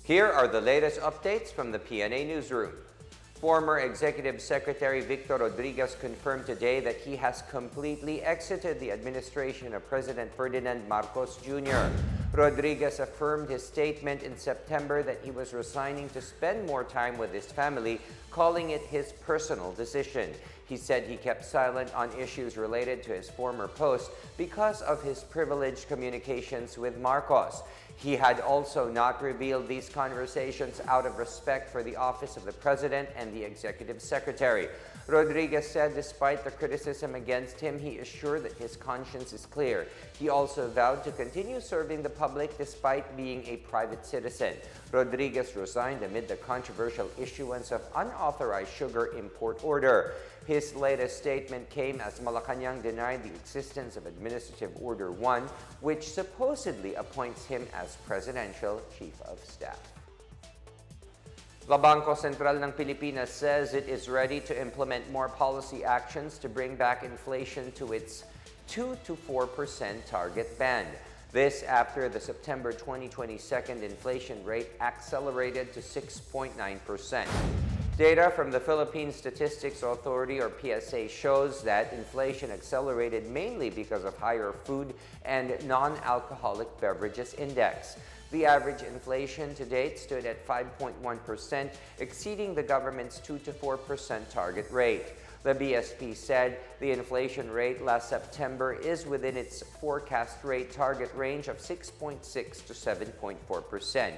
Here are the latest updates from the Pna Newsroom. Former Executive Secretary Vic Rodriguez confirmed today that he has completely exited the administration of President Ferdinand Marcos Jr. Rodriguez affirmed his statement in September that he was resigning to spend more time with his family, calling it his personal decision. He said he kept silent on issues related to his former post because of his privileged communications with Marcos. He had also not revealed these conversations out of respect for the office of the President and the Executive Secretary. Rodriguez said despite the criticism against him, he is sure that his conscience is clear. He also vowed to continue serving the public despite being a private citizen. Rodriguez resigned amid the controversial issuance of unauthorized sugar import order. His latest statement came as Malacanang denied the existence of Administrative Order 1, which supposedly appoints him as Presidential Chief of Staff. La Bangko Sentral ng Pilipinas says it is ready to implement more policy actions to bring back inflation to its 2 to 4% target band. This after the September 2022 inflation rate accelerated to 6.9%. Data from the Philippine Statistics Authority or PSA shows that inflation accelerated mainly because of higher food and non-alcoholic beverages index. The average inflation to date stood at 5.1%, exceeding the government's 2 to 4% target rate. The BSP said the inflation rate last September is within its forecast rate target range of 6.6 to 7.4%.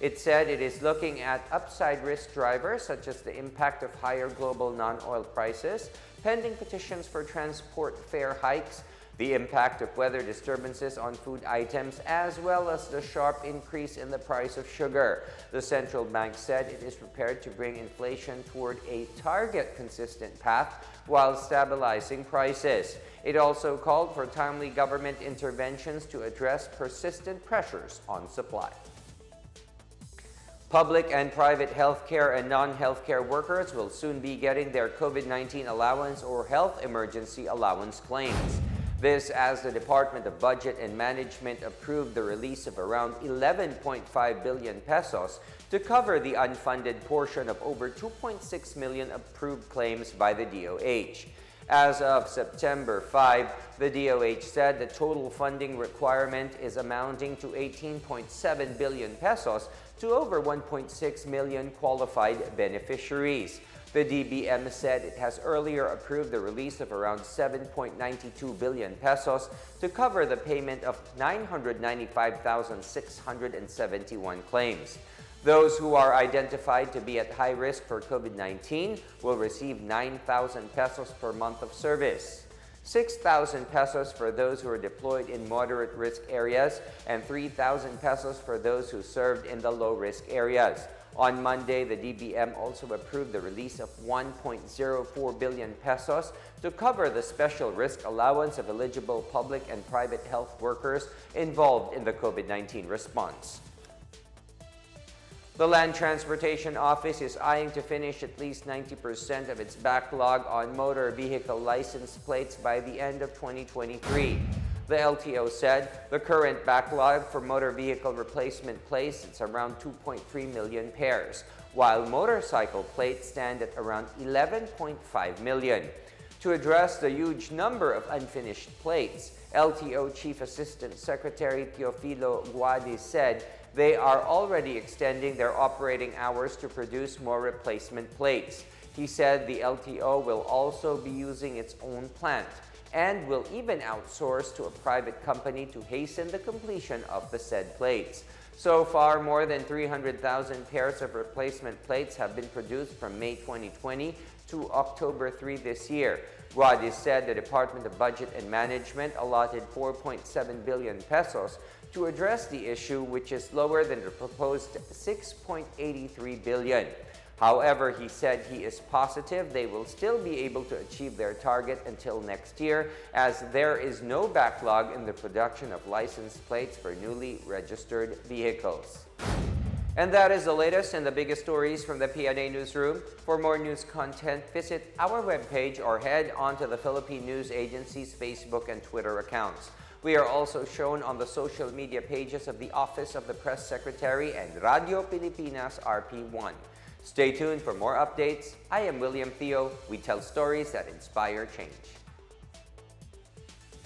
It said it is looking at upside risk drivers such as the impact of higher global non-oil prices, pending petitions for transport fare hikes, the impact of weather disturbances on food items, as well as the sharp increase in the price of sugar. The central bank said it is prepared to bring inflation toward a target consistent path while stabilizing prices. It also called for timely government interventions to address persistent pressures on supply. Public and private healthcare and non-healthcare workers will soon be getting their COVID-19 allowance or health emergency allowance claims. This as the Department of Budget and Management approved the release of around 11.5 billion pesos to cover the unfunded portion of over 2.6 million approved claims by the DOH. As of September 5, the DOH said the total funding requirement is amounting to 18.7 billion pesos to over 1.6 million qualified beneficiaries. The DBM said it has earlier approved the release of around 7.92 billion pesos to cover the payment of 995,671 claims. Those who are identified to be at high risk for COVID-19 will receive 9,000 pesos per month of service, 6,000 pesos for those who are deployed in moderate risk areas, and 3,000 pesos for those who served in the low risk areas. On Monday, the DBM also approved the release of 1.04 billion pesos to cover the special risk allowance of eligible public and private health workers involved in the COVID-19 response. The Land Transportation Office is eyeing to finish at least 90% of its backlog on motor vehicle license plates by the end of 2023. The LTO said the current backlog for motor vehicle replacement plates is around 2.3 million pairs, while motorcycle plates stand at around 11.5 million. To address the huge number of unfinished plates, LTO Chief Assistant Secretary Teofilo Guadi said they are already extending their operating hours to produce more replacement plates. He said the LTO will also be using its own plant and will even outsource to a private company to hasten the completion of the said plates. So far, more than 300,000 pairs of replacement plates have been produced from May 2020 to October 3 this year. Guadi said the Department of Budget and Management allotted 4.7 billion pesos to address the issue, which is lower than the proposed 6.83 billion. However, he said he is positive they will still be able to achieve their target until next year, as there is no backlog in the production of license plates for newly registered vehicles. And that is the latest and the biggest stories from the Pna Newsroom. For more news content, visit our webpage or head on to the Philippine News Agency's Facebook and Twitter accounts. We are also shown on the social media pages of the Office of the Press Secretary and Radio Pilipinas RP1. Stay tuned for more updates. I am William Theo. We tell stories that inspire change.